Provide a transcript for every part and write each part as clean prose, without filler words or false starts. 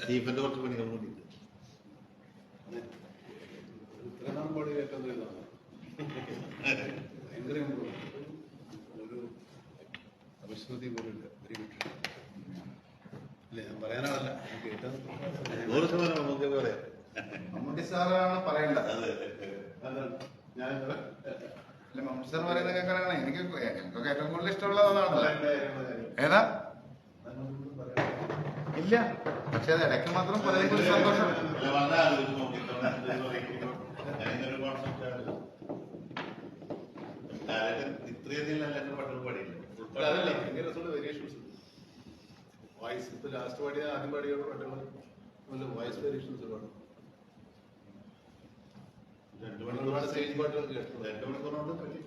സ്റ്റീഫന്റെ കുറച്ച് പണികൾ കൂടി ഇത്രനാൾ പാടി കേൾക്കാൻ ഭയങ്കര ഒരു അവിശ്വതി പോലില്ല. വെരി ഗുഡ് അല്ലേ? ഞാൻ പറയാനാണല്ല, കേട്ടത് 100% നമുക്ക് പറയാം. മമ്മൂട്ടി സാറാണ് പറയേണ്ടത്. ഞാൻ മമ്മൂട്ടി സാർ പറയുന്നത് കേൾക്കാനാണ് ഞങ്ങൾക്കൊക്കെ ഏറ്റവും കൂടുതൽ ഇഷ്ടമുള്ളത് അതാണല്ലോ. ഏതാ ഇല്ല, പക്ഷെ അത് ഇടയ്ക്ക് മാത്രം പലതിനും സന്തോഷം. അതല്ല ഭയങ്കര രസമുള്ള വേരിയേഷൻസ് ഉണ്ട്. വോയിസ് ഇപ്പൊ ലാസ്റ്റ് പാടിയ ആദ്യം പാടിയോട് പാട്ടുകൾ വോയിസ് വേരിയേഷൻസ് ഒരുപാട്. 2 ഒരുപാട് സ്റ്റേജ് പാട്ടുകൾ കേട്ടു. 2 മണിക്കൂറുകൊണ്ട് പറ്റി.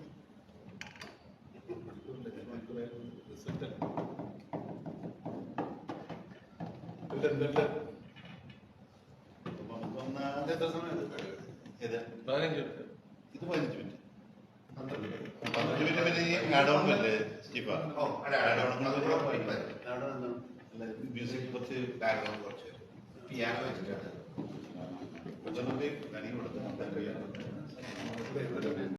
എത്ര സമയം? ഇത് 15 മിനിറ്റ്. ഇത് 15 മിനിറ്റ്. 15 മിനിറ്റ് പിന്നെ ഈ ആഡോൺ വല്ലേ സ്റ്റീഫ? മ്യൂസിക് കുറച്ച് പിയാനോ വെച്ചിട്ടാണ്. കൊടുത്ത്